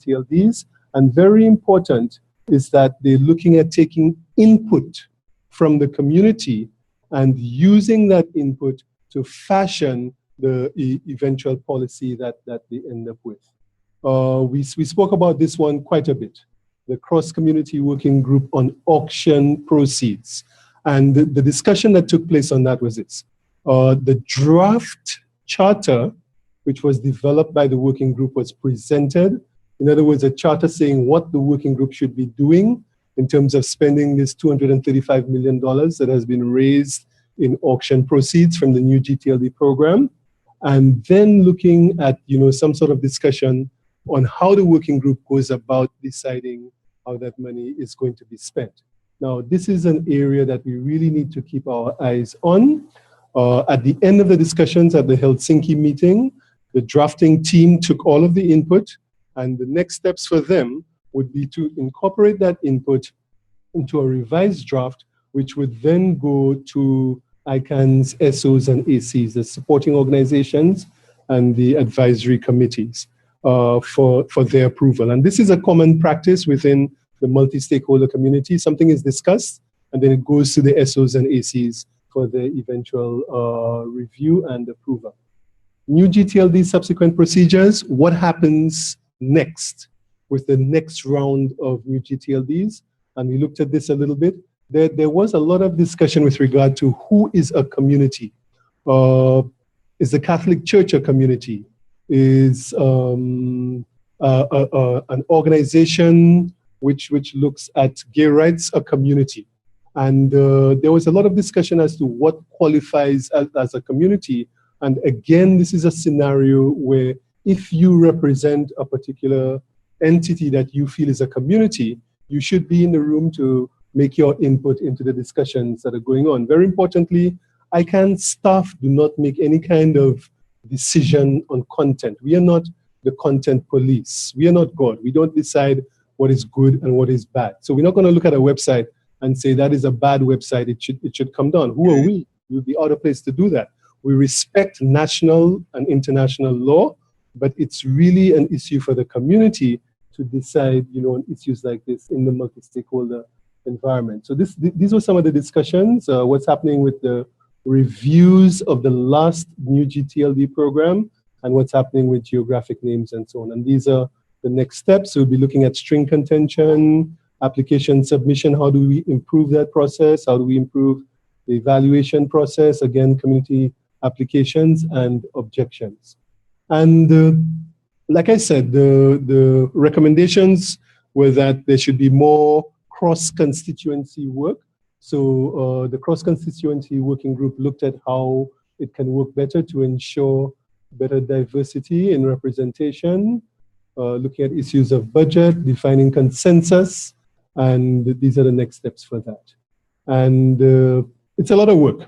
GTLDs. And very important is that they're looking at taking input from the community and using that input to fashion the eventual policy that they end up with. We spoke about this one quite a bit, the cross-community working group on auction proceeds. And the discussion that took place on that was this. The draft charter, which was developed by the working group, was presented. In other words, a charter saying what the working group should be doing in terms of spending this $235 million that has been raised in auction proceeds from the new GTLD program, and then looking at some sort of discussion on how the working group goes about deciding how that money is going to be spent. Now, this is an area that we really need to keep our eyes on. At the end of the discussions at the Helsinki meeting, the drafting team took all of the input, and the next steps for them would be to incorporate that input into a revised draft, which would then go to ICANN's SOs and ACs, the supporting organizations and the advisory committees for their approval. And this is a common practice within the multi-stakeholder community. Something is discussed, and then it goes to the SOs and ACs for the eventual review and approval. New GTLD subsequent procedures, what happens next with the next round of new GTLDs? And we looked at this a little bit. There was a lot of discussion with regard to who is a community. Is the Catholic Church a community? Is an organization which looks at gay rights a community? And there was a lot of discussion as to what qualifies as a community. And again, this is a scenario where if you represent a particular entity that you feel is a community, you should be in the room to make your input into the discussions that are going on. Very importantly, ICANN staff do not make any kind of decision on content. We are not the content police. We are not God. We don't decide what is good and what is bad. So we're not going to look at a website and say that is a bad website, it should come down. Who are we? We're the other place to do that. We respect national and international law, but it's really an issue for the community to decide, on issues like this in the multi-stakeholder environment. So these were some of the discussions, what's happening with the reviews of the last new GTLD program and what's happening with geographic names and so on. And these are the next steps. So we'll be looking at string contention, application submission. How do we improve that process? How do we improve the evaluation process? Again, community applications and objections. And like I said, the recommendations were that there should be more cross-constituency work. So the cross-constituency working group looked at how it can work better to ensure better diversity in representation, looking at issues of budget, defining consensus, and these are the next steps for that. And it's a lot of work.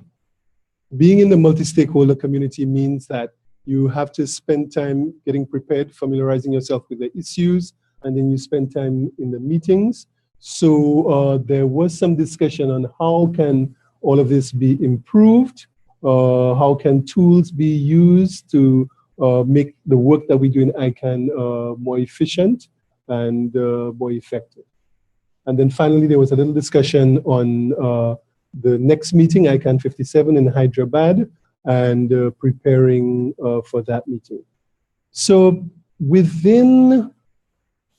Being in the multi-stakeholder community means that you have to spend time getting prepared, familiarizing yourself with the issues, and then you spend time in the meetings. So there was some discussion on how can all of this be improved, how can tools be used to make the work that we do in ICANN more efficient and more effective. And then finally, there was a little discussion on the next meeting, ICANN 57 in Hyderabad, and preparing for that meeting. So within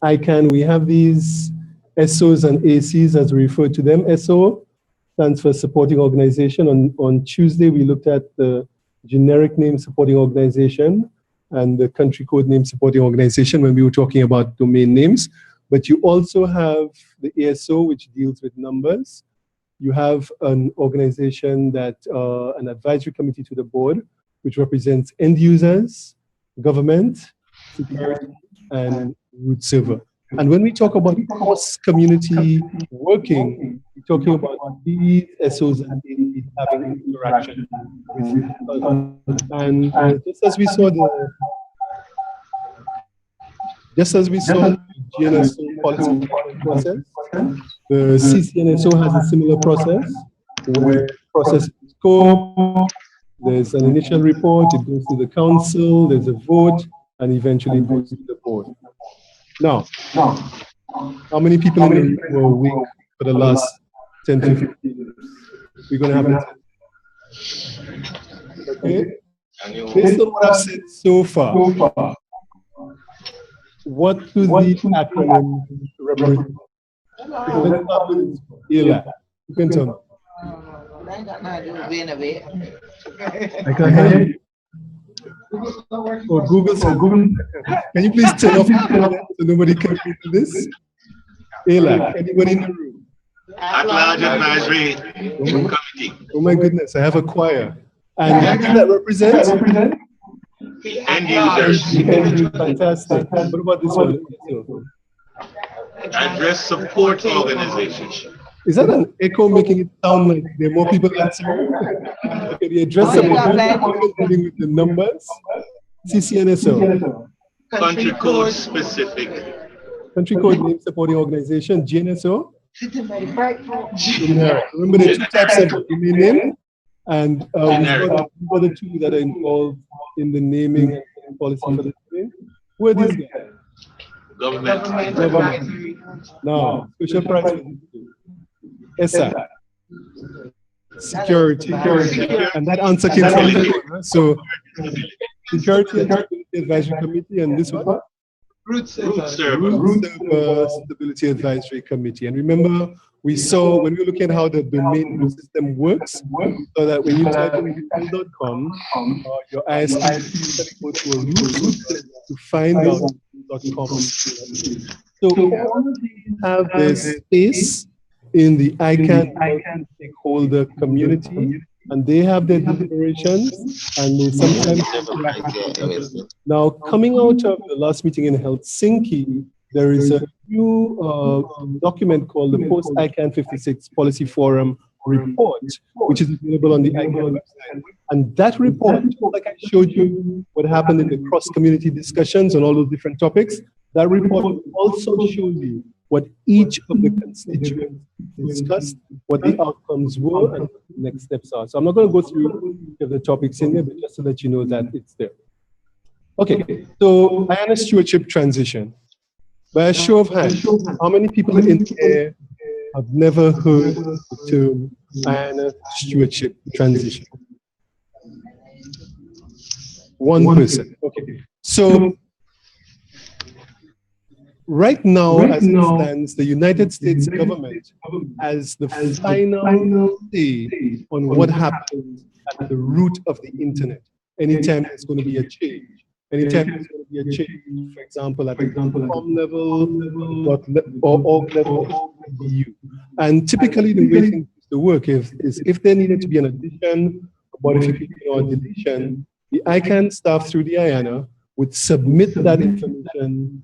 ICANN, we have these SOs and ACs, as we refer to them. SO stands for Supporting Organization. On Tuesday, we looked at the generic name Supporting Organization and the country code name Supporting Organization when we were talking about domain names. But you also have the ASO, which deals with numbers. You have an organization that, an advisory committee to the board, which represents end users, government, security, and root server. And when we talk about cross-community working, we're talking about these SOs and ACs having interaction with each other. And just as we saw the gNSO policy process, the ccNSO has a similar process where process scope, there's an initial report, it goes to the council, there's a vote, and eventually it goes to the board. Now, how many people in the room were awake for the last 10, 15 minutes? We're going to have a test. Okay? Based on what I've said so far, what do the acronyms represent? Let's start with ALAC. You can tell me. I can hear you. Oh, Google said, can you please turn off the internet so nobody can read this? ALAC, anybody in the room? At-large advisory committee. Oh my goodness, I have a choir. And what does that represent? End users. Fantastic. What about this one? Address support organizations. Is that an echo making it sound like there are more people answering? Okay, the address support dealing with the numbers. ccNSO. Country code specific. Country code name supporting organization. gNSO. Generic. Remember the two types of domain name? And we've got the two that are involved in the naming and policy for the domain. Who are these guys? Government. No, special price for these two. ESA. Security. And that answer came from you. So, Security and Stability Advisory Committee, and this one? Root Server Stability Advisory Committee. And remember, we saw when we were looking at how the domain system works, so that when you type in google.com, your ISP go to a root to find out .com. So all of these have this space in the ICANN stakeholder community, and they have their deliberations, and they sometimes. Now, coming out of the last meeting in Helsinki, there is a new document called the Post-ICANN 56 Policy Forum report, which is available on the ICANN website. And that report, like I showed you what happened in the cross-community discussions on all those different topics, that report will also show you what each of the constituents discussed, what the outcomes were, and what the next steps are. So I'm not going to go through the topics in there, but just to let you know that it's there. Okay, so IANA stewardship transition. By a show of hands, how many people in here have never heard the term IANA stewardship transition? One person. Okay. So right now, as it stands, the United States government has the final say on what happens at the root of the internet. Anytime there's going to be a change. Anytime there's going to be a change, for example, at the com level or org level of the EU. And typically the way things used to work is if there needed to be an addition, modification, or deletion, the ICANN staff through the IANA would submit that information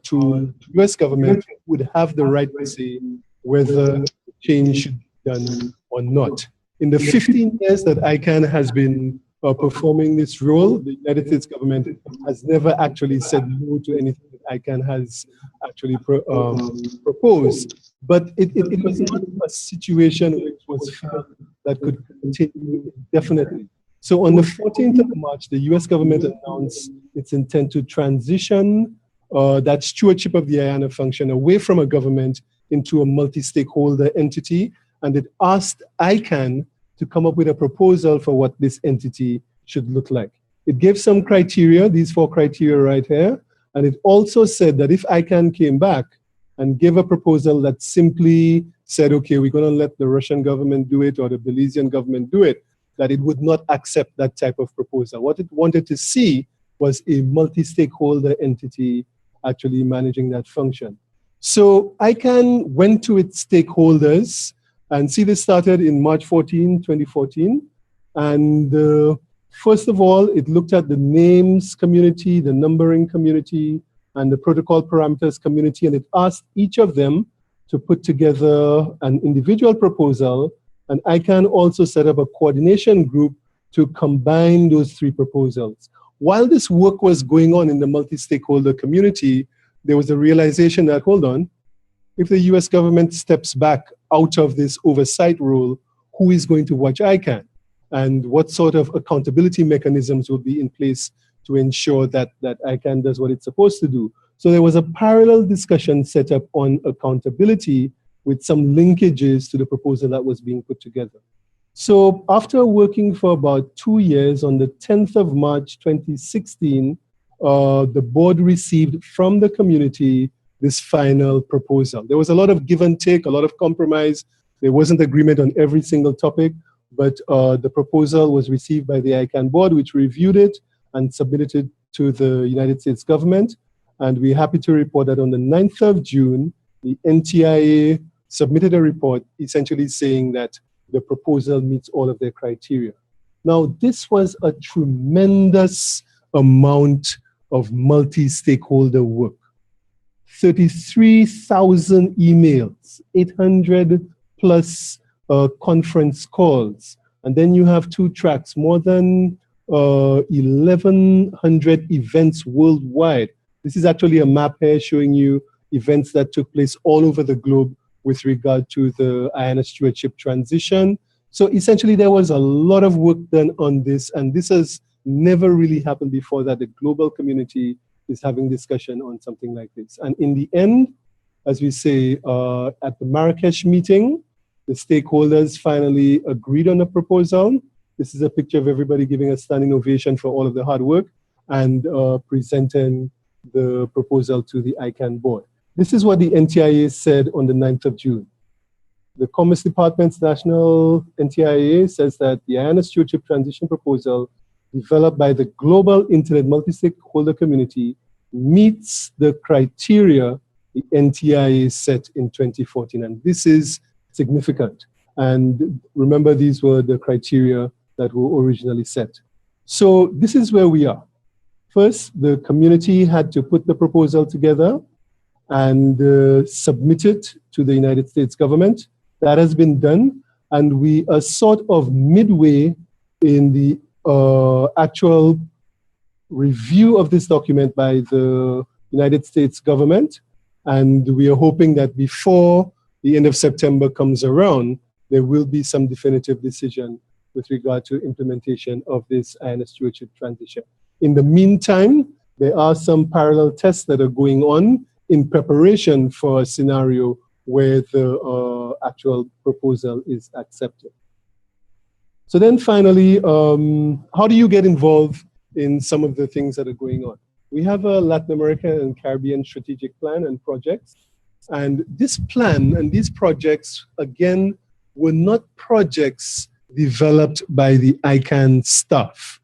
to the US government, would have the right to say whether change should be done or not. In the 15 years that ICANN has been performing this role, the United States government has never actually said no to anything that ICANN has actually proposed. But it was not a situation which was felt that could continue indefinitely. So on the 14th of March, the US government announced its intent to transition that stewardship of the IANA function away from a government into a multi-stakeholder entity. And it asked ICANN to come up with a proposal for what this entity should look like. It gave some criteria, these 4 criteria right here. And it also said that if ICANN came back and gave a proposal that simply said, okay, we're going to let the Russian government do it or the Belizean government do it, that it would not accept that type of proposal. What it wanted to see was a multi-stakeholder entity actually managing that function. So ICANN went to its stakeholders, and see, this started in March 14, 2014. And first of all, it looked at the names community, the numbering community, and the protocol parameters community, and it asked each of them to put together an individual proposal. And ICANN also set up a coordination group to combine those 3 proposals. While this work was going on in the multi-stakeholder community, there was a realization that, hold on, if the US government steps back out of this oversight role, who is going to watch ICANN? And what sort of accountability mechanisms will be in place to ensure that ICANN does what it's supposed to do? So there was a parallel discussion set up on accountability with some linkages to the proposal that was being put together. So after working for about 2 years, on the 10th of March 2016, the board received from the community this final proposal. There was a lot of give and take, a lot of compromise. There wasn't agreement on every single topic, but the proposal was received by the ICANN board, which reviewed it and submitted it to the United States government. And we're happy to report that on the 9th of June, the NTIA submitted a report essentially saying that the proposal meets all of their criteria. Now, this was a tremendous amount of multi-stakeholder work. 33,000 emails, 800 plus conference calls. And then you have 2 tracks, more than 1,100 events worldwide. This is actually a map here showing you events that took place all over the globe with regard to the IANA stewardship transition. So essentially there was a lot of work done on this, and this has never really happened before, that the global community is having discussion on something like this. And in the end, as we say, at the Marrakesh meeting, the stakeholders finally agreed on a proposal. This is a picture of everybody giving a standing ovation for all of the hard work and presenting the proposal to the ICANN board. This is what the NTIA said on the 9th of June. The Commerce Department's National NTIA says that the IANA stewardship transition proposal developed by the global internet multi-stakeholder community meets the criteria the NTIA set in 2014. And this is significant. And remember, these were the criteria that were originally set. So this is where we are. First, the community had to put the proposal together and submit it to the United States government. That has been done, and we are sort of midway in the actual review of this document by the United States government, and we are hoping that before the end of September comes around, there will be some definitive decision with regard to implementation of this IANA stewardship transition. In the meantime, there are some parallel tests that are going on in preparation for a scenario where the actual proposal is accepted. So then finally, how do you get involved in some of the things that are going on? We have a Latin American and Caribbean strategic plan and projects. And this plan and these projects, again, were not projects developed by the ICANN staff.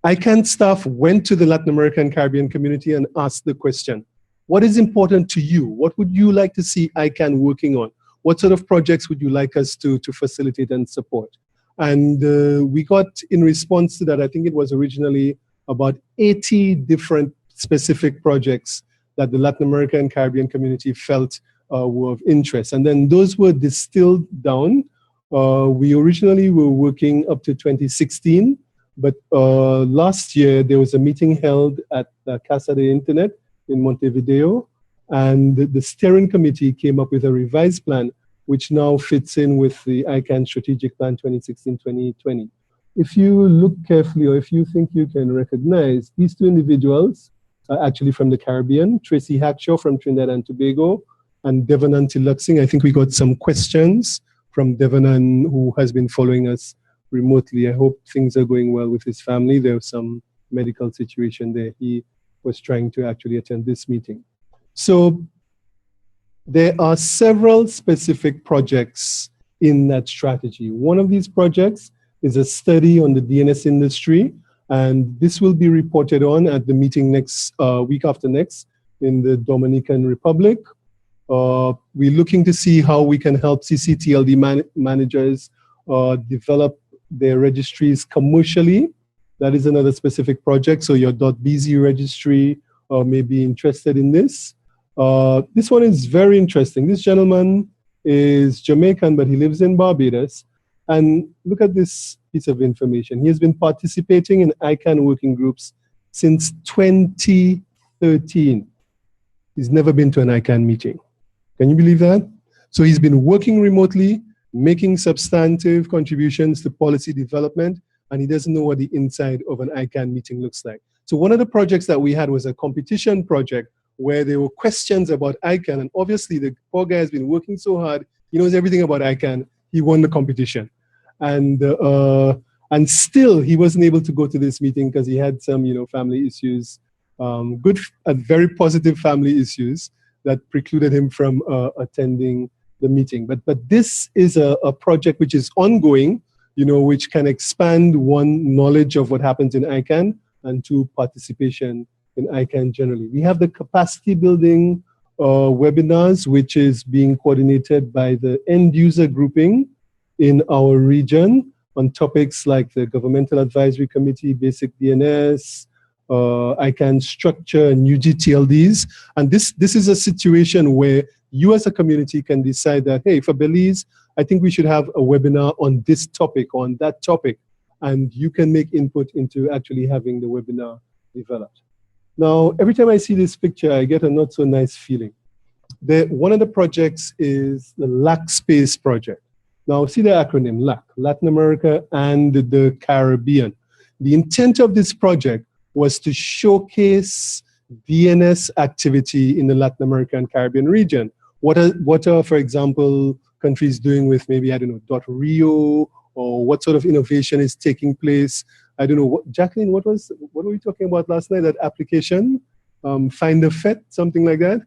ICANN staff went to the Latin American Caribbean community and asked the question, what is important to you? What would you like to see ICANN working on? What sort of projects would you like us to facilitate and support? And we got, in response to that, I think it was originally about 80 different specific projects that the Latin American and Caribbean community felt were of interest. And then those were distilled down. We originally were working up to 2016, but last year there was a meeting held at the Casa de Internet in Montevideo, and the steering committee came up with a revised plan, which now fits in with the ICANN Strategic Plan 2016-2020. If you look carefully, or if you think you can recognize, these 2 individuals are actually from the Caribbean, Tracy Hackshaw from Trinidad and Tobago, and Devanan Tiluxing. I think we got some questions from Devanan, who has been following us remotely. I hope things are going well with his family. There was some medical situation there. He was trying to actually attend this meeting. So there are several specific projects in that strategy. One of these projects is a study on the DNS industry, and this will be reported on at the meeting next week after next in the Dominican Republic. We're looking to see how we can help CCTLD managers develop their registries commercially. That is another specific project. So your .bz registry may be interested in this. This one is very interesting. This gentleman is Jamaican, but he lives in Barbados. And look at this piece of information. He has been participating in ICANN working groups since 2013. He's never been to an ICANN meeting. Can you believe that? So he's been working remotely, making substantive contributions to policy development, and he doesn't know what the inside of an ICANN meeting looks like. So one of the projects that we had was a competition project where there were questions about ICANN. And obviously, the poor guy has been working so hard. He knows everything about ICANN. He won the competition. And still, he wasn't able to go to this meeting because he had some, family issues, good and very positive family issues that precluded him from attending the meeting. But this is a project which is ongoing, which can expand, one, knowledge of what happens in ICANN, and two, participation in ICANN generally. We have the capacity building webinars, which is being coordinated by the end user grouping in our region on topics like the Governmental Advisory Committee, Basic DNS, ICANN structure, and UGTLDs. And this is a situation where you as a community can decide that, hey, for Belize, I think we should have a webinar on this topic, on that topic. And you can make input into actually having the webinar developed. Now, every time I see this picture, I get a not so nice feeling. One of the projects is the LAC Space project. Now, see the acronym, LAC, Latin America and the Caribbean. The intent of this project was to showcase DNS activity in the Latin America and Caribbean region. What are, for example, countries doing with maybe, I don't know, .rio, or what sort of innovation is taking place? I don't know, Jacqueline, what were we talking about last night? That application, Find a Fet, something like that,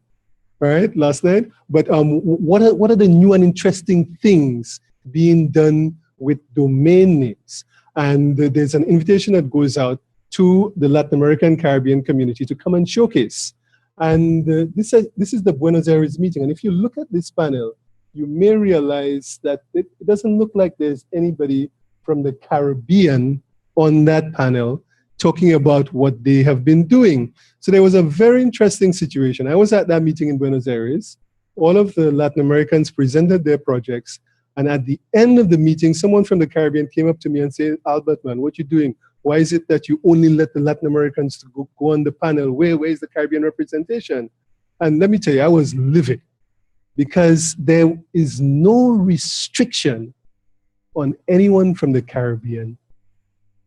all right, last night. But what are the new and interesting things being done with domain names? And there's an invitation that goes out to the Latin American Caribbean community to come and showcase. And this is the Buenos Aires meeting. And if you look at this panel, you may realize that it doesn't look like there's anybody from the Caribbean on that panel talking about what they have been doing. So there was a very interesting situation. I was at that meeting in Buenos Aires. All of the Latin Americans presented their projects. And at the end of the meeting, someone from the Caribbean came up to me and said, Albert, man, what you doing? Why is it that you only let the Latin Americans go on the panel? Where is the Caribbean representation? And let me tell you, I was livid, because there is no restriction on anyone from the Caribbean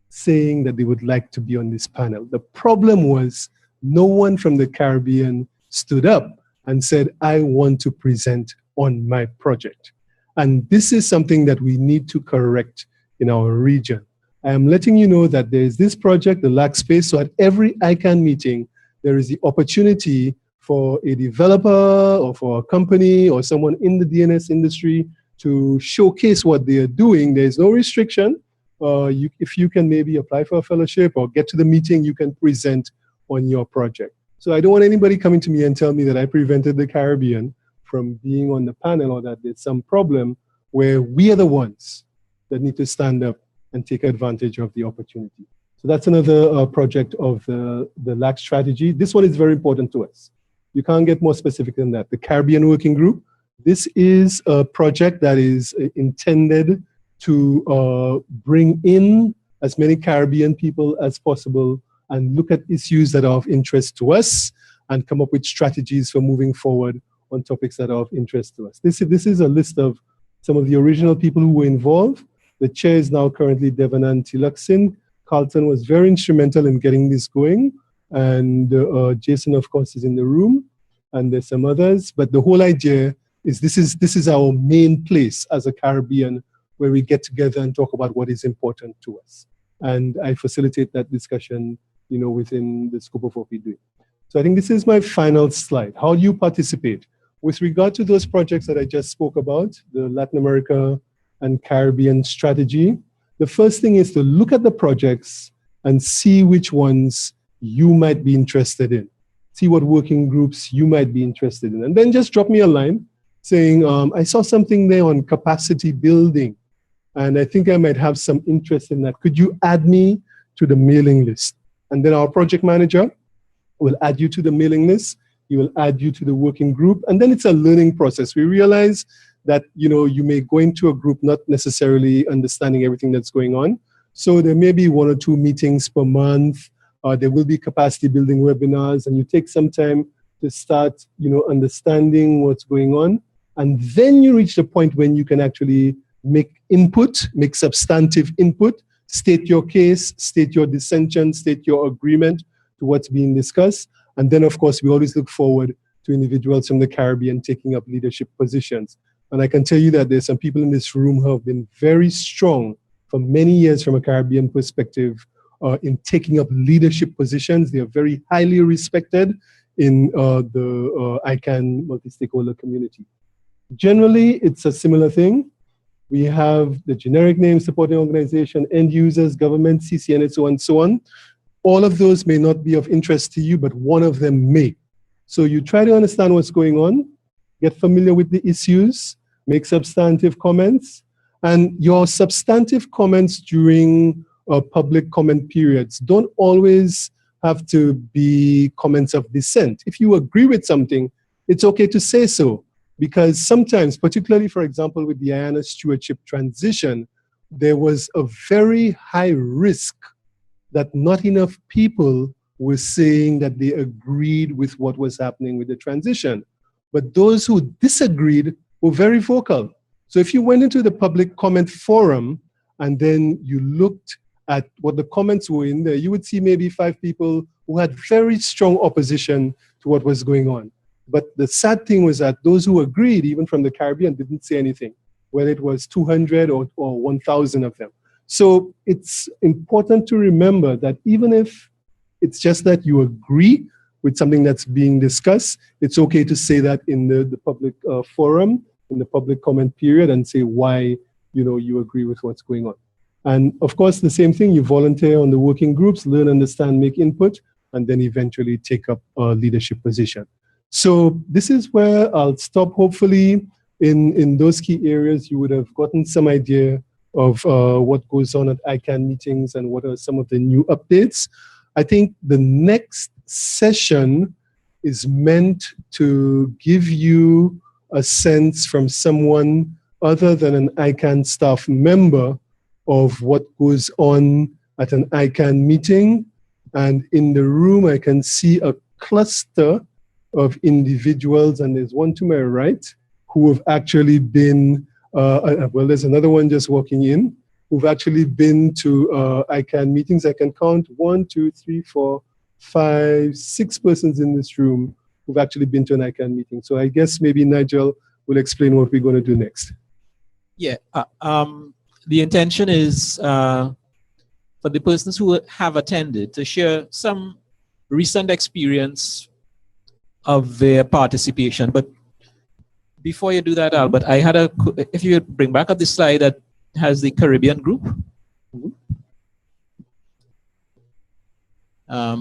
saying that they would like to be on this panel. The problem was no one from the Caribbean stood up and said, I want to present on my project. And this is something that we need to correct in our region. I am letting you know that there is this project, the LAC Space. So at every ICANN meeting, there is the opportunity for a developer or for a company or someone in the DNS industry to showcase what they are doing. There's no restriction. If you can maybe apply for a fellowship or get to the meeting, you can present on your project. So I don't want anybody coming to me and tell me that I prevented the Caribbean from being on the panel, or that there's some problem where we are the ones that need to stand up and take advantage of the opportunity. So that's another project of the LAC strategy. This one is very important to us. You can't get more specific than that. The Caribbean Working Group, this is a project that is intended to bring in as many Caribbean people as possible and look at issues that are of interest to us and come up with strategies for moving forward on topics that are of interest to us. This is a list of some of the original people who were involved. The chair is now currently Devanand Tilaksin. Carlton was very instrumental in getting this going. And Jason, of course, is in the room. And there's some others. But the whole idea is this is our main place as a Caribbean where we get together and talk about what is important to us. And I facilitate that discussion, within the scope of what we do. So I think this is my final slide. How do you participate? With regard to those projects that I just spoke about, the Latin America and Caribbean strategy, the first thing is to look at the projects and see which ones you might be interested in. See what working groups you might be interested in. And then just drop me a line saying, I saw something there on capacity building, and I think I might have some interest in that. Could you add me to the mailing list? And then our project manager will add you to the mailing list. He will add you to the working group. And then it's a learning process. We realize that, you may go into a group not necessarily understanding everything that's going on. So there may be 1 or 2 meetings per month. There will be capacity building webinars, and you take some time to start, understanding what's going on. And then you reach the point when you can actually make input, make substantive input, state your case, state your dissension, state your agreement to what's being discussed. And then, of course, we always look forward to individuals from the Caribbean taking up leadership positions. And I can tell you that there's some people in this room who have been very strong for many years from a Caribbean perspective in taking up leadership positions. They are very highly respected in the ICANN multi-stakeholder community. Generally, it's a similar thing. We have the generic name, supporting organization, end users, government, ccNSO, and so on. All of those may not be of interest to you, but one of them may. So you try to understand what's going on, get familiar with the issues, make substantive comments, and your substantive comments during public comment periods don't always have to be comments of dissent. If you agree with something, it's okay to say so, because sometimes, particularly, for example, with the IANA stewardship transition, there was a very high risk that not enough people were saying that they agreed with what was happening with the transition. But those who disagreed were very vocal. So if you went into the public comment forum and then you looked at what the comments were in there, you would see maybe 5 people who had very strong opposition to what was going on. But the sad thing was that those who agreed, even from the Caribbean, didn't say anything, whether it was 200 or 1,000 of them. So it's important to remember that even if it's just that you agree with something that's being discussed, it's okay to say that in the public forum, in the public comment period, and say why you agree with what's going on. And of course, the same thing, you volunteer on the working groups, learn, understand, make input, and then eventually take up a leadership position. So this is where I'll stop. Hopefully, in those key areas, you would have gotten some idea of what goes on at ICANN meetings and what are some of the new updates. I think the next session is meant to give you a sense from someone other than an ICANN staff member of what goes on at an ICANN meeting. And in the room, I can see a cluster of individuals, and there's one to my right, who have actually been, well, there's another one just walking in, who've actually been to ICANN meetings. I can count 1, 2, 3, 4, 5, 6 persons in this room who've actually been to an ICANN meeting. So I guess maybe Nigel will explain what we're going to do next. Yeah, the intention is for the persons who have attended to share some recent experience of their participation. But before you do that, Albert, I had if you bring back up the slide that has the Caribbean group. I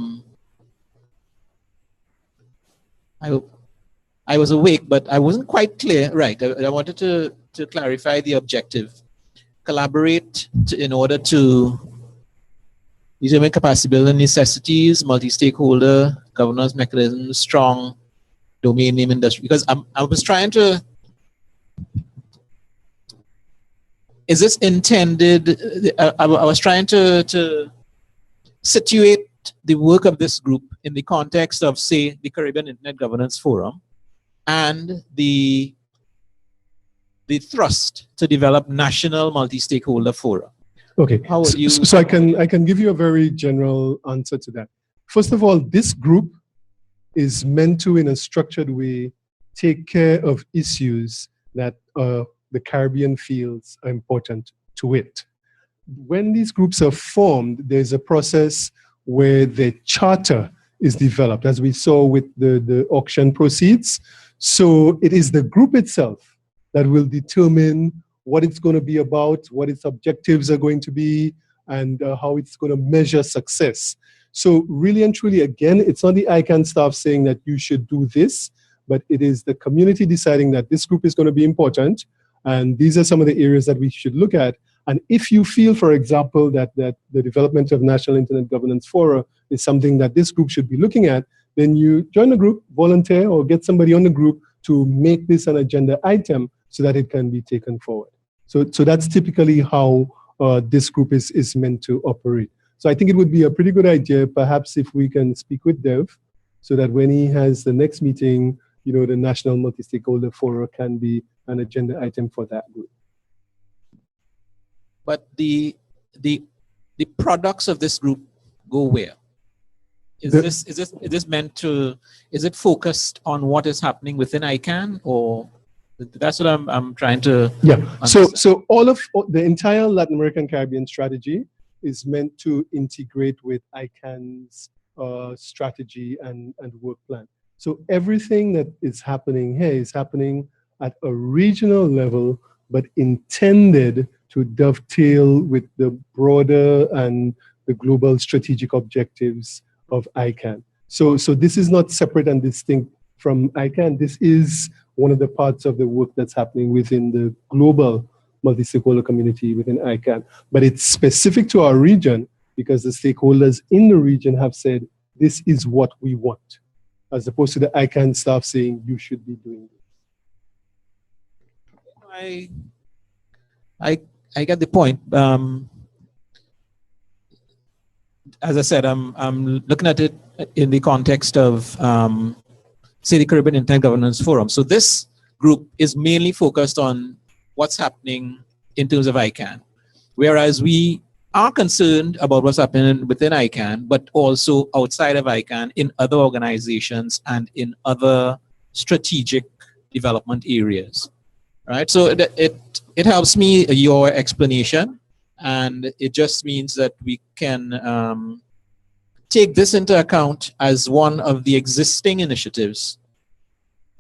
was awake, but I wasn't quite clear. Right, I wanted to clarify the objective. Collaborate in order to determine capacity building necessities, multi-stakeholder governance mechanisms, strong domain name industry. Because I was trying to, is this intended, I was trying to situate the work of this group in the context of, say, the Caribbean Internet Governance Forum and the thrust to develop national multi-stakeholder fora. Okay, how would you? So I can give you a very general answer to that. First of all, this group is meant to, in a structured way, take care of issues that the Caribbean feels are important to it. When these groups are formed, there's a process where the charter is developed, as we saw with the auction proceeds. So it is the group itself that will determine what it's going to be about, what its objectives are going to be, and how it's going to measure success. So really and truly, again, it's not the ICANN staff saying that you should do this, but it is the community deciding that this group is going to be important, and these are some of the areas that we should look at. And if you feel, for example, that the development of National Internet Governance Fora is something that this group should be looking at, then you join the group, volunteer, or get somebody on the group to make this an agenda item so that it can be taken forward. So that's typically how this group is meant to operate. So I think it would be a pretty good idea, perhaps, if we can speak with Dev, so that when he has the next meeting, the National Multi-Stakeholder Forum can be an agenda item for that group. But the products of this group go where? Is this meant to, is it focused on what is happening within ICANN, or that's what I'm trying to understand. So the entire Latin American Caribbean strategy is meant to integrate with ICANN's strategy and work plan. So everything that is happening here is happening at a regional level, but intended to dovetail with the broader and the global strategic objectives of ICANN. So this is not separate and distinct from ICANN. This is one of the parts of the work that's happening within the global multi-stakeholder community within ICANN. But it's specific to our region because the stakeholders in the region have said, this is what we want, as opposed to the ICANN staff saying, you should be doing this. I get the point. As I said, I'm looking at it in the context of, say, the Caribbean Internet Governance Forum. So this group is mainly focused on what's happening in terms of ICANN, whereas we are concerned about what's happening within ICANN, but also outside of ICANN in other organizations and in other strategic development areas, right? So it helps me, your explanation, and it just means that we can take this into account as one of the existing initiatives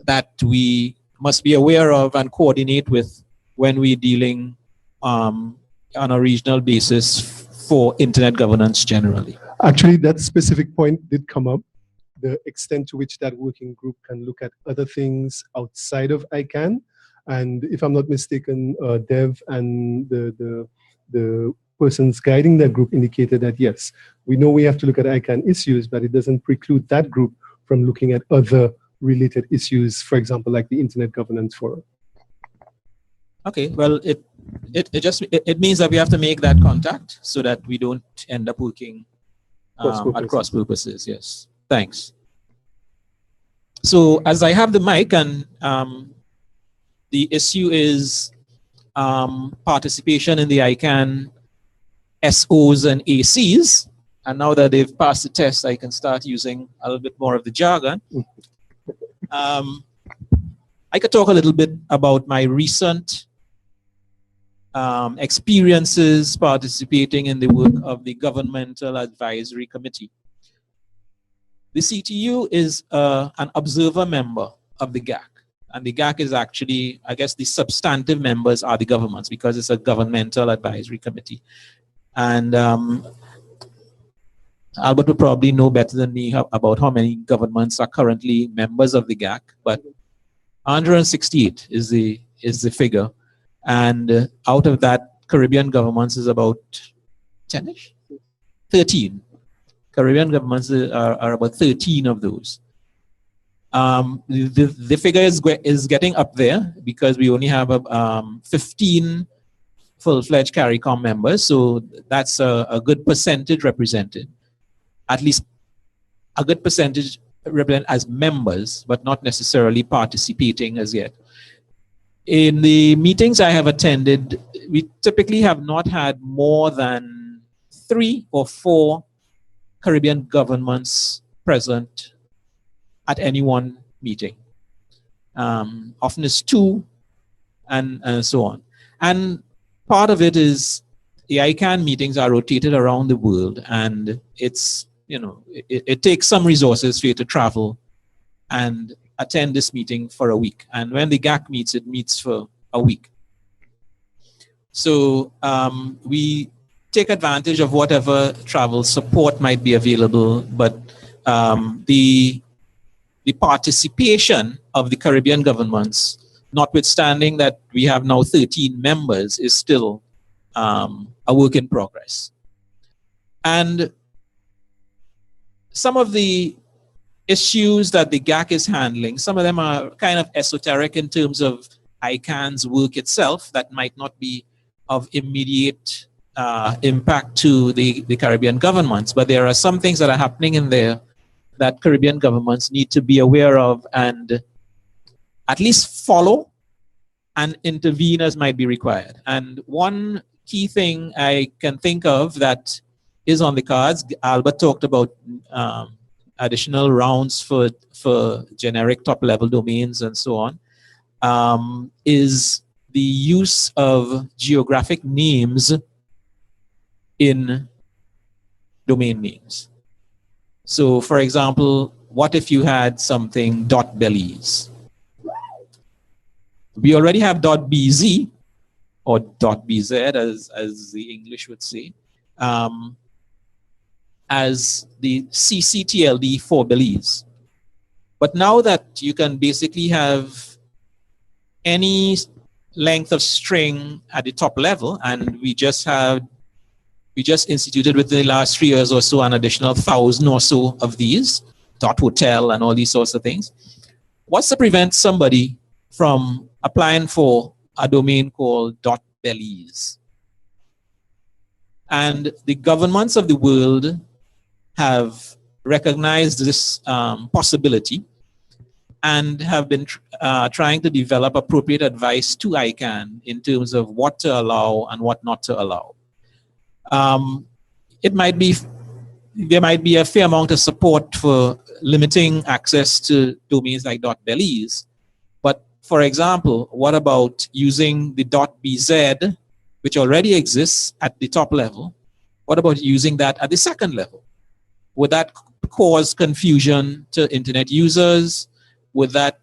that we must be aware of and coordinate with when we're dealing on a regional basis for internet governance generally. Actually, that specific point did come up, the extent to which that working group can look at other things outside of ICANN. And if I'm not mistaken, Dev and the persons guiding that group indicated that, yes, we know we have to look at ICANN issues, but it doesn't preclude that group from looking at other related issues, for example, like the Internet Governance Forum. Okay, well, it means that we have to make that contact so that we don't end up working at cross purposes. Yes, thanks. So as I have the mic, and the issue is participation in the ICANN SOs and ACs, and now that they've passed the test, I can start using a little bit more of the jargon. I could talk a little bit about my recent experiences participating in the work of the Governmental Advisory Committee. The CTU is an observer member of the GAC, and the GAC is actually, I guess the substantive members are the governments because it's a Governmental Advisory Committee. And Albert would probably know better than me about how many governments are currently members of the GAC, but 168 is the figure. And out of that, Caribbean governments is about 10-ish? 13. Caribbean governments are about 13 of those. The figure is getting up there because we only have 15 full-fledged CARICOM members, so that's a good percentage represented. At least a good percentage represented as members, but not necessarily participating as yet. In the meetings I have attended, we typically have not had more than 3 or 4 Caribbean governments present at any one meeting. Often it's 2 and so on. And part of it is the ICANN meetings are rotated around the world, and it's, you know, it takes some resources for you to travel and attend this meeting for a week. And when the GAC meets, it meets for a week. So we take advantage of whatever travel support might be available, but the participation of the Caribbean governments, notwithstanding that we have now 13 members, is still a work in progress. And some of the issues that the GAC is handling, some of them are kind of esoteric in terms of ICANN's work itself that might not be of immediate impact to the Caribbean governments, but there are some things that are happening in there that Caribbean governments need to be aware of and at least follow and intervene as might be required. And one key thing I can think of that is on the cards, Albert talked about additional rounds for generic top-level domains and so on, is the use of geographic names in domain names. So, for example, what if you had something .belize? We already have .bz or .bz, as the English would say, as the ccTLD for Belize. But now that you can basically have any length of string at the top level, and we just instituted within the last 3 years or so an additional 1,000 or so of these, .hotel and all these sorts of things. What's to prevent somebody from applying for a domain called .belize? And the governments of the world have recognized this possibility and have been trying to develop appropriate advice to ICANN in terms of what to allow and what not to allow. There might be a fair amount of support for limiting access to domains like .belize, but for example, what about using the .bz, which already exists at the top level? What about using that at the second level? Would that cause confusion to internet users? Would that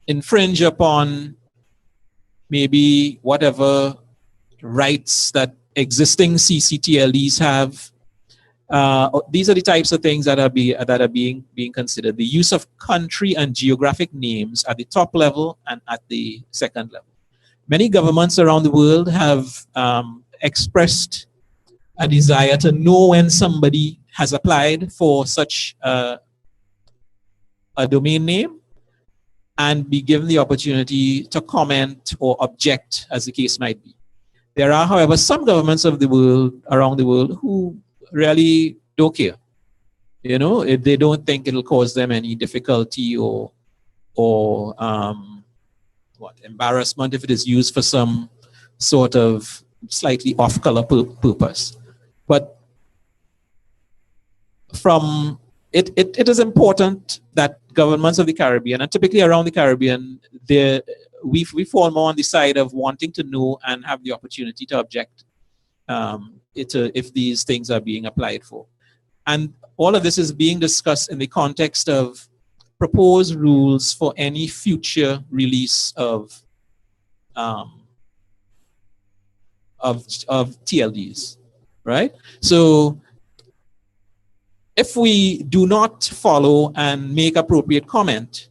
infringe upon maybe whatever rights that existing ccTLDs have? These are the types of things that are being considered. The use of country and geographic names at the top level and at the second level. Many governments around the world have expressed a desire to know when somebody has applied for such a domain name and be given the opportunity to comment or object, as the case might be. There are, however, some governments of the world, around the world, who really don't care. You know, if they don't think it'll cause them any difficulty or embarrassment if it is used for some sort of slightly off-color purpose. But it is important that governments of the Caribbean, and typically around the Caribbean, we fall more on the side of wanting to know and have the opportunity to object if these things are being applied for. And all of this is being discussed in the context of proposed rules for any future release of TLDs, right? So if we do not follow and make appropriate comment,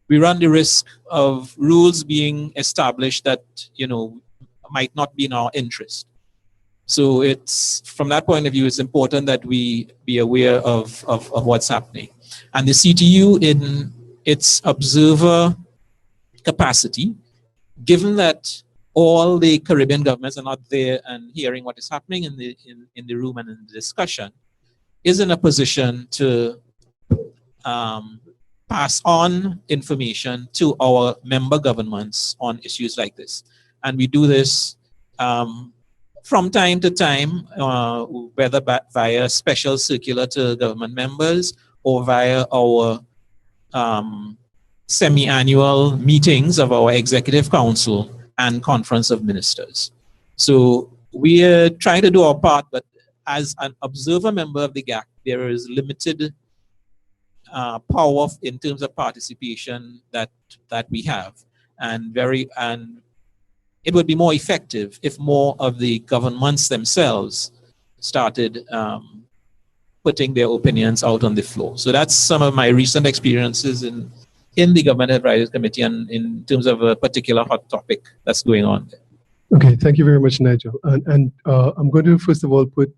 we run the risk of rules being established that, you know, might not be in our interest. So it's, from that point of view, it's important that we be aware of what's happening. And the CTU, in its observer capacity, given that all the Caribbean governments are not there and hearing what is happening in the room and in the discussion, is in a position to pass on information to our member governments on issues like this. And we do this from time to time, whether via special circular to government members or via our semi-annual meetings of our Executive Council and Conference of Ministers. So we are trying to do our part, but as an observer member of the GAC, there is limited power in terms of participation that we have, and it would be more effective if more of the governments themselves started putting their opinions out on the floor. So that's some of my recent experiences in the Government Advisory Committee and in terms of a particular hot topic that's going on there. Okay, thank you very much, Nigel. And I'm going to first of all put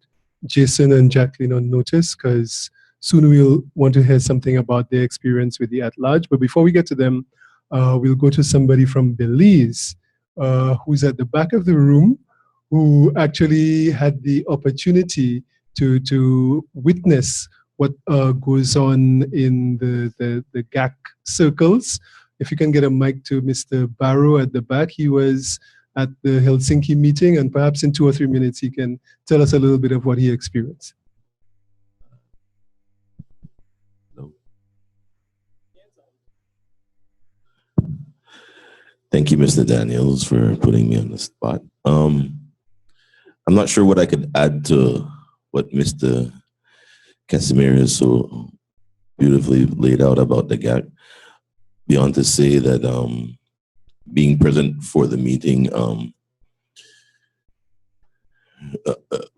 Jason and Jacqueline on notice, because soon we'll want to hear something about their experience with the at-large. But before we get to them, we'll go to somebody from Belize, who's at the back of the room, who actually had the opportunity to witness what goes on in the GAC circles. If you can get a mic to Mr. Barrow at the back, he was at the Helsinki meeting, and perhaps in 2 or 3 minutes he can tell us a little bit of what he experienced. Thank you, Mr. Daniels, for putting me on the spot. I'm not sure what I could add to what Mr. Casimir has so beautifully laid out about the GAC, beyond to say that being present for the meeting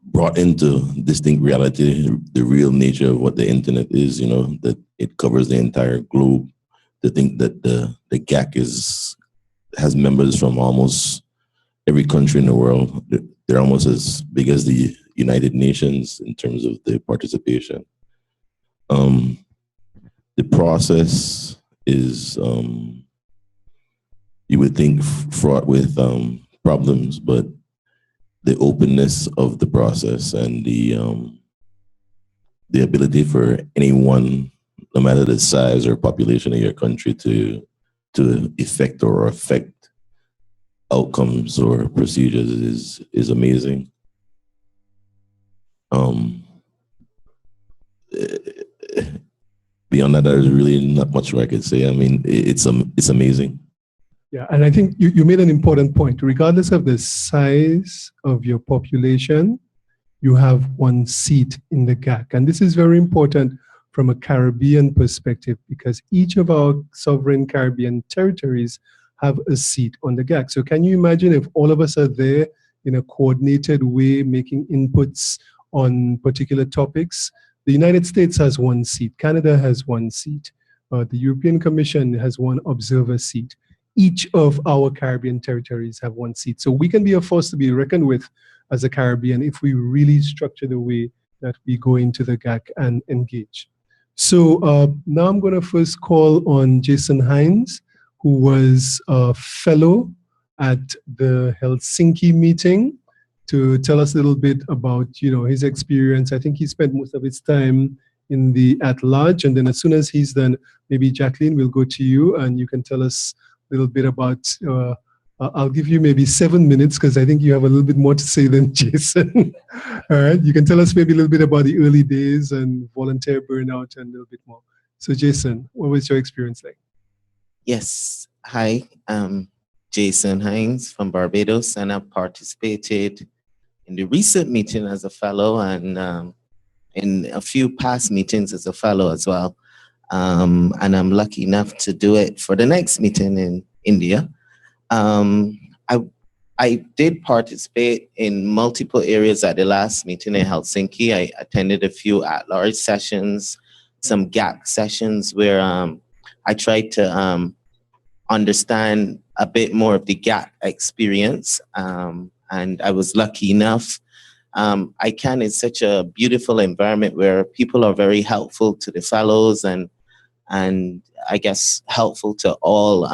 brought into distinct reality the real nature of what the internet is, you know, that it covers the entire globe. To think that the GAC has members from almost every country in the world. They're almost as big as the United Nations in terms of the participation. The process is, you would think, fraught with problems, but the openness of the process and the ability for anyone, no matter the size or population of your country, to effect or affect outcomes or procedures is amazing. Beyond that, there's really not much more I could say. I mean, it's amazing. Yeah, and I think you made an important point. Regardless of the size of your population, you have one seat in the GAC. And this is very important from a Caribbean perspective, because each of our sovereign Caribbean territories have a seat on the GAC. So can you imagine if all of us are there in a coordinated way, making inputs on particular topics? The United States has one seat, Canada has one seat, the European Commission has one observer seat. Each of our Caribbean territories have one seat. So we can be a force to be reckoned with as a Caribbean if we really structure the way that we go into the GAC and engage. So now I'm going to first call on Jason Hines, who was a fellow at the Helsinki meeting, to tell us a little bit about, his experience. I think he spent most of his time in the at-large, and then as soon as he's done, maybe Jacqueline will go to you and you can tell us a little bit about, I'll give you maybe 7 minutes because I think you have a little bit more to say than Jason. All right, you can tell us maybe a little bit about the early days and volunteer burnout and a little bit more. So Jason, what was your experience like? Yes, hi, I'm Jason Hines from Barbados, and I've participated in the recent meeting as a fellow and in a few past meetings as a fellow as well. And I'm lucky enough to do it for the next meeting in India. I did participate in multiple areas at the last meeting in Helsinki. I attended a few at-large sessions, some GAC sessions where I tried to understand a bit more of the GAC experience. And I was lucky enough. ICANN is such a beautiful environment where people are very helpful to the fellows and I guess helpful to all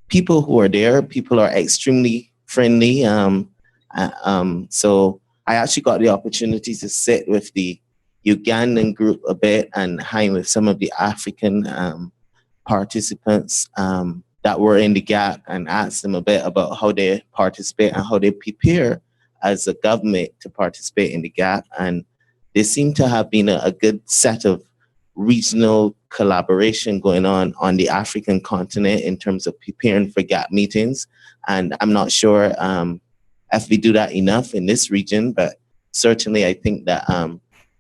people who are there. People are extremely friendly. So I actually got the opportunity to sit with the Ugandan group a bit and hang with some of the African participants that were in the GAC and ask them a bit about how they participate and how they prepare as a government to participate in the GAC. And there seemed to have been a good set of regional collaboration going on the African continent in terms of preparing for GAC meetings. And I'm not sure if we do that enough in this region, but certainly I think that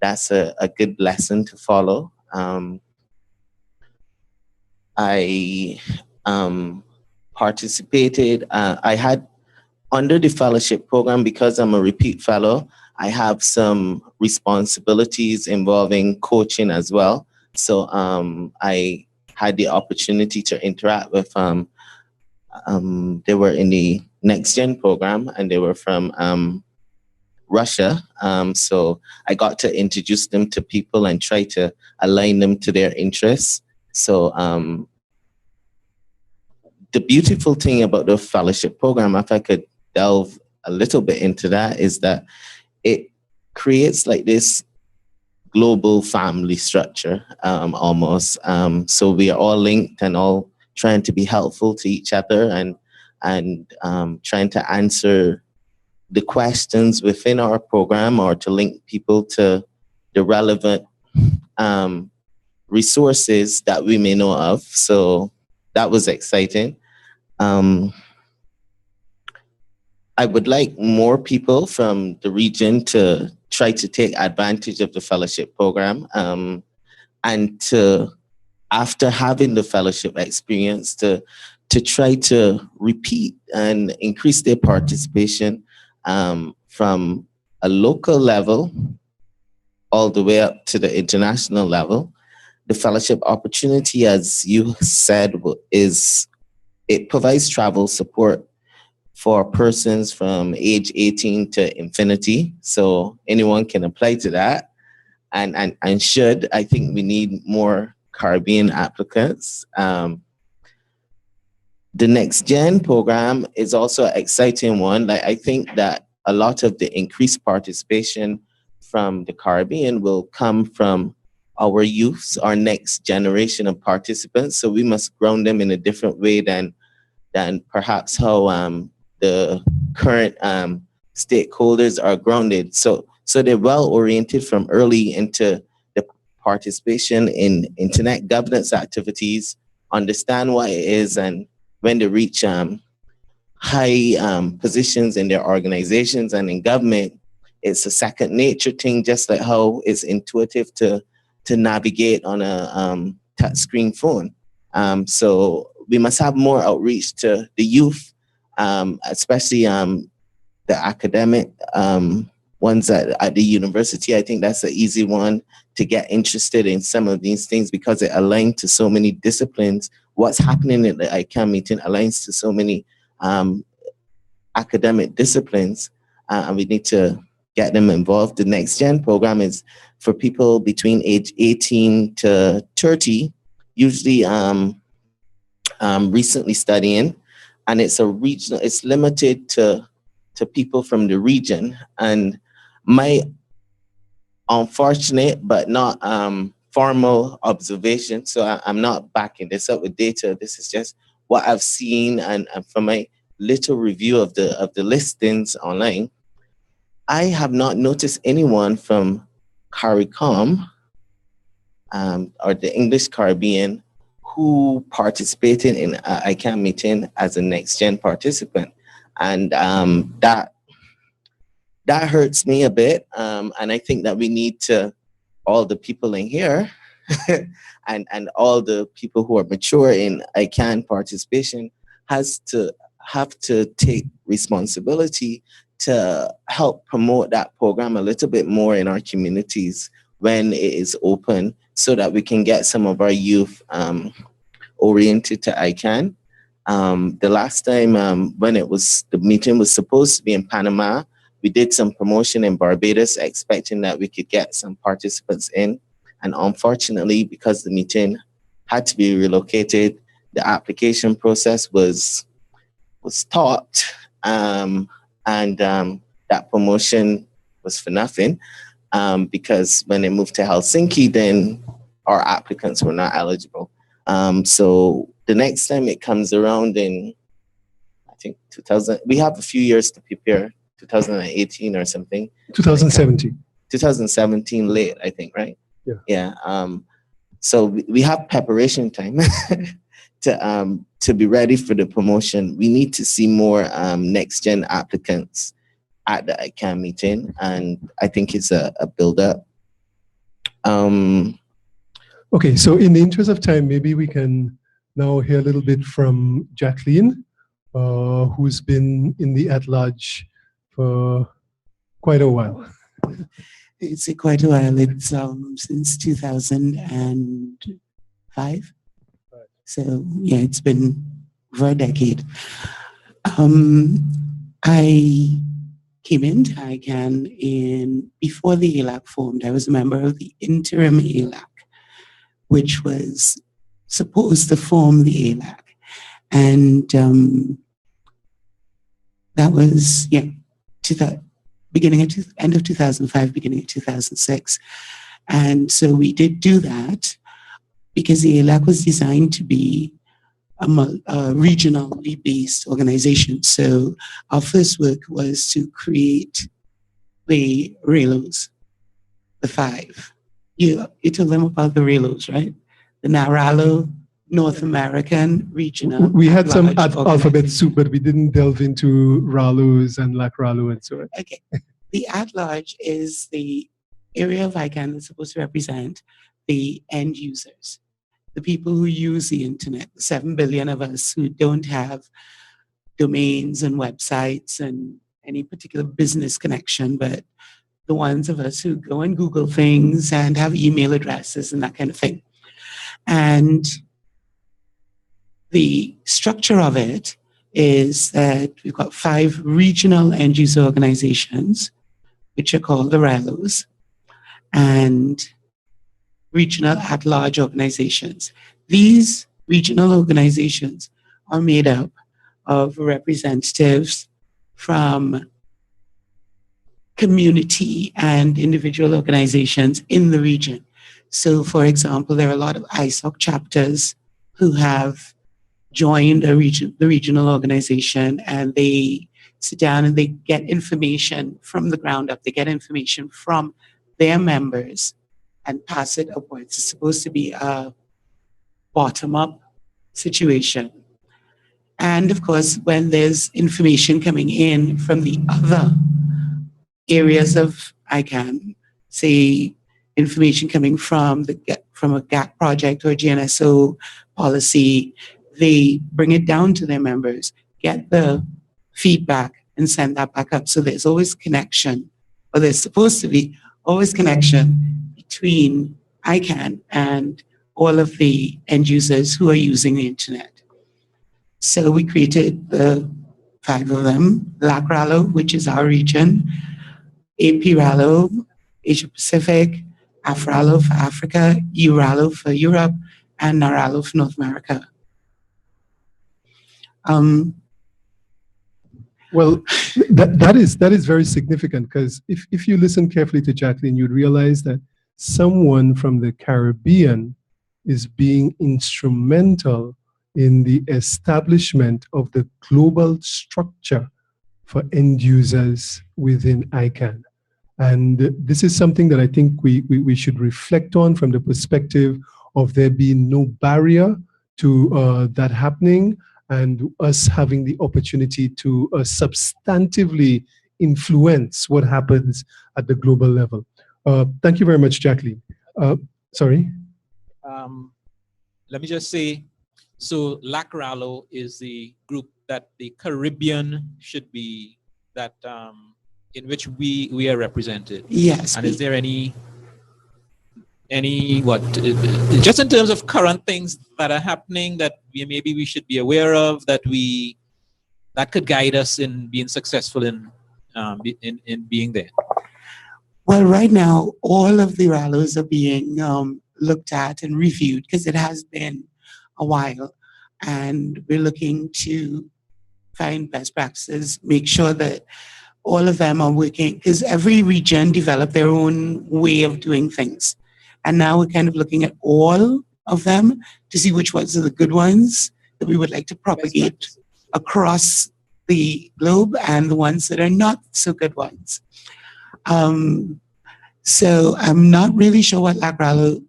that's a good lesson to follow. I participated, I had under the fellowship program, because I'm a repeat fellow, I have some responsibilities involving coaching as well. So I had the opportunity to interact with, they were in the Next Gen program and they were from Russia. So I got to introduce them to people and try to align them to their interests. So the beautiful thing about the fellowship program, if I could delve a little bit into that, is that it creates like this global family structure almost. So we are all linked and all trying to be helpful to each other and trying to answer the questions within our program or to link people to the relevant resources that we may know of. So that was exciting. I would like more people from the region to try to take advantage of the fellowship program, and to, after having the fellowship experience, to try to repeat and increase their participation from a local level all the way up to the international level. The fellowship opportunity, as you said, it provides travel support for persons from age 18 to infinity. So anyone can apply to that. And should, I think we need more Caribbean applicants. The Next Gen program is also an exciting one. Like, I think that a lot of the increased participation from the Caribbean will come from our youths, our next generation of participants. So we must ground them in a different way than perhaps how the current stakeholders are grounded. So they're well oriented from early into the participation in internet governance activities, understand what it is, and when they reach high positions in their organizations and in government, it's a second nature thing, just like how it's intuitive to navigate on a touchscreen phone. So we must have more outreach to the youth, especially the academic ones at the university. I think that's an easy one to get interested in some of these things because it aligns to so many disciplines. What's happening at the ICANN meeting aligns to so many academic disciplines, and we need to get them involved. The Next Gen program is for people between age 18 to 30, usually recently studying, and it's a regional, it's limited to people from the region. And my unfortunate but not formal observation, so I'm not backing this up with data, this is just what I've seen, and from my little review of the listings online, I have not noticed anyone from CARICOM or the English Caribbean who participated in ICANN meeting as a Next Gen participant. And that hurts me a bit. And I think that we need to, all the people in here and all the people who are mature in ICANN participation have to take responsibility to help promote that program a little bit more in our communities when it is open, so that we can get some of our youth oriented to ICANN. The last time when the meeting was supposed to be in Panama, we did some promotion in Barbados, expecting that we could get some participants in. And unfortunately, because the meeting had to be relocated, the application process was stopped, and that promotion was for nothing, because when they moved to Helsinki, then our applicants were not eligible. So the next time it comes around in, I think 2000, we have a few years to prepare, 2018 or something. 2017. 2017 late, I think, right? Yeah. Yeah. So we have preparation time to be ready for the promotion. We need to see more Next Gen applicants at the ICANN meeting, and I think it's a build-up. Okay, so in the interest of time, maybe we can now hear a little bit from Jacqueline, who's been in the at-large for quite a while. It's quite a while. It's since 2005. So yeah, it's been over a decade. I came into ICANN before the ALAC formed. I was a member of the interim ALAC, which was supposed to form the ALAC. And that was, yeah, end of 2005, beginning of 2006. And so we did do that because the ALAC was designed to be a regionally based organization. So our first work was to create the RELOs, the 5. You told them about the RELOs, right? The Naralo, North American regional. We had some at-large alphabet organization. soup, but we didn't delve into RALOs and LAC RALO and so on. Okay. The at-large is the area of ICANN that's supposed to represent the end users, the people who use the internet, the 7 billion of us who don't have domains and websites and any particular business connection, but the ones of us who go and Google things and have email addresses and that kind of thing. And the structure of it is that we've got 5 regional end user organizations, which are called the RALOs, and regional at-large organizations. These regional organizations are made up of representatives from community and individual organizations in the region. So, for example, there are a lot of ISOC chapters who have joined the regional organization, and they sit down and they get information from the ground up. They get information from their members and pass it upwards. It's supposed to be a bottom-up situation. And of course, when there's information coming in from the other areas of ICANN, say information coming from a GAC project or gNSO policy, they bring it down to their members, get the feedback, and send that back up. So there's always connection, or there's supposed to be always connection between ICANN and all of the end users who are using the internet. So we created the 5 of them: LAC RALO, which is our region, AP RALO, Asia Pacific, AFRALO for Africa, EURALO for Europe, and NARALO for North America. Well, that is very significant, because if you listen carefully to Jacqueline, you'd realize that someone from the Caribbean is being instrumental in the establishment of the global structure for end users within ICANN. And this is something that I think we should reflect on from the perspective of there being no barrier to that happening, and us having the opportunity to substantively influence what happens at the global level. Thank you very much, Jacqueline. Sorry? Let me just say, so LAC RALO is the group that the Caribbean should be, that in which we are represented. Yes. And is there any what, just in terms of current things that are happening that maybe we should be aware of, that could guide us in being successful in being there? Well, right now, all of the RALOs are being looked at and reviewed, because it has been a while, and we're looking to find best practices, make sure that all of them are working, because every region developed their own way of doing things. And now we're kind of looking at all of them to see which ones are the good ones that we would like to propagate across the globe, and the ones that are not so good ones. So I'm not really sure what LAC RALO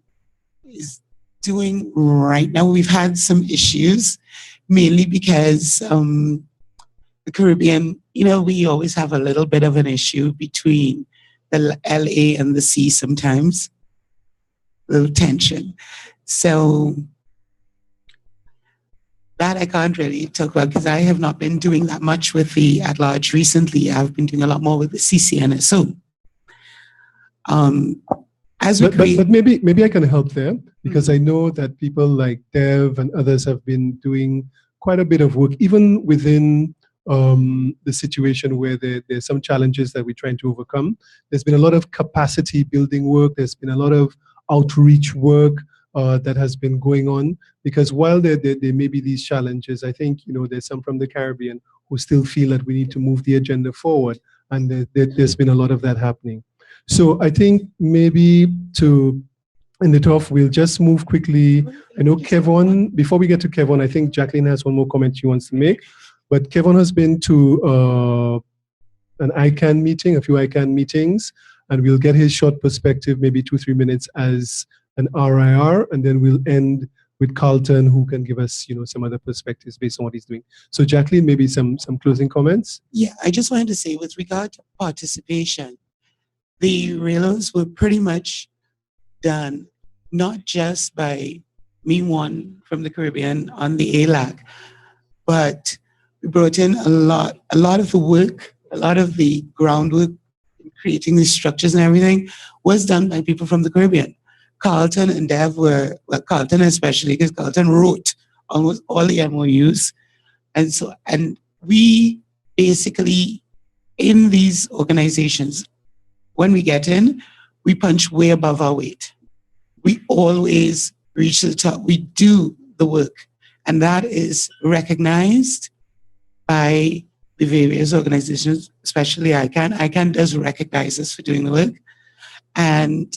is doing right now. We've had some issues, mainly because the Caribbean, we always have a little bit of an issue between the LA and the C sometimes, a little tension. So that I can't really talk about, because I have not been doing that much with the at-large recently. I've been doing a lot more with the ccNSO. But maybe I can help there, because I know that people like Dev and others have been doing quite a bit of work, even within the situation where there's some challenges that we're trying to overcome. There's been a lot of capacity building work. There's been a lot of outreach work that has been going on, because while there may be these challenges, I think there's some from the Caribbean who still feel that we need to move the agenda forward, and there's been a lot of that happening. So I think maybe to end it off, we'll just move quickly. I know Kevon, before we get to Kevon, I think Jacqueline has one more comment she wants to make. But Kevon has been to an ICANN meeting, a few ICANN meetings, and we'll get his short perspective, maybe 2-3 minutes as an RIR, and then we'll end with Carlton, who can give us, some other perspectives based on what he's doing. So Jacqueline, maybe some closing comments? Yeah, I just wanted to say with regard to participation, the RELOs were pretty much done not just by me, one from the Caribbean on the ALAC, but we brought in a lot of the work, a lot of the groundwork, creating these structures and everything was done by people from the Caribbean. Carlton and Dev Carlton especially, because Carlton wrote almost all the MOUs. And we basically, in these organizations, when we get in, we punch way above our weight. We always reach the top. We do the work. And that is recognized by the various organizations, especially ICANN. ICANN does recognize us for doing the work. And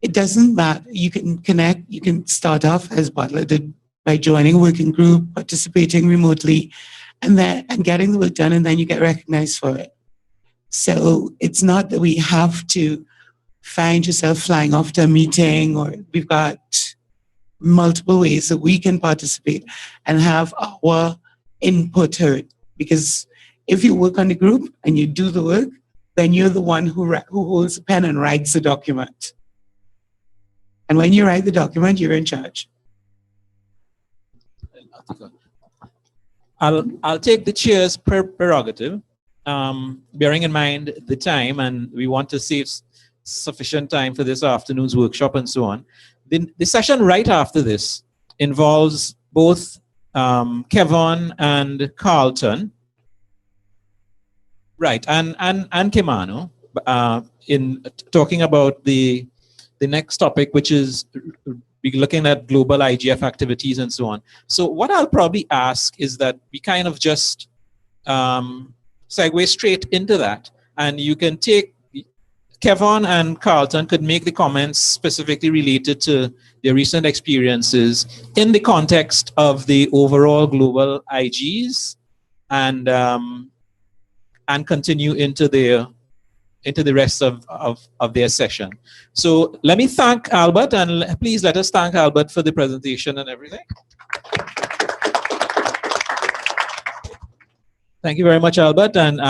it doesn't matter. You can connect, you can start off as Butler did by joining a working group, participating remotely, and getting the work done, and then you get recognized for it. So it's not that we have to find yourself flying off to a meeting, or we've got multiple ways that we can participate and have our input heard. Because if you work on the group and you do the work, then you're the one who holds the pen and writes the document. And when you write the document, you're in charge. I'll take the chair's prerogative, bearing in mind the time, and we want to save sufficient time for this afternoon's workshop and so on. The session right after this involves both Kevon and Carlton, right, and Kimano, in talking about the next topic, which is be looking at global IGF activities and so on. So what I'll probably ask is that we kind of just segue straight into that, and you can take Kevon and Carlton could make the comments specifically related to their recent experiences in the context of the overall global IGs, and continue into the rest of their session. So let me thank Albert, and please let us thank Albert for the presentation and everything. Thank you very much, Albert, and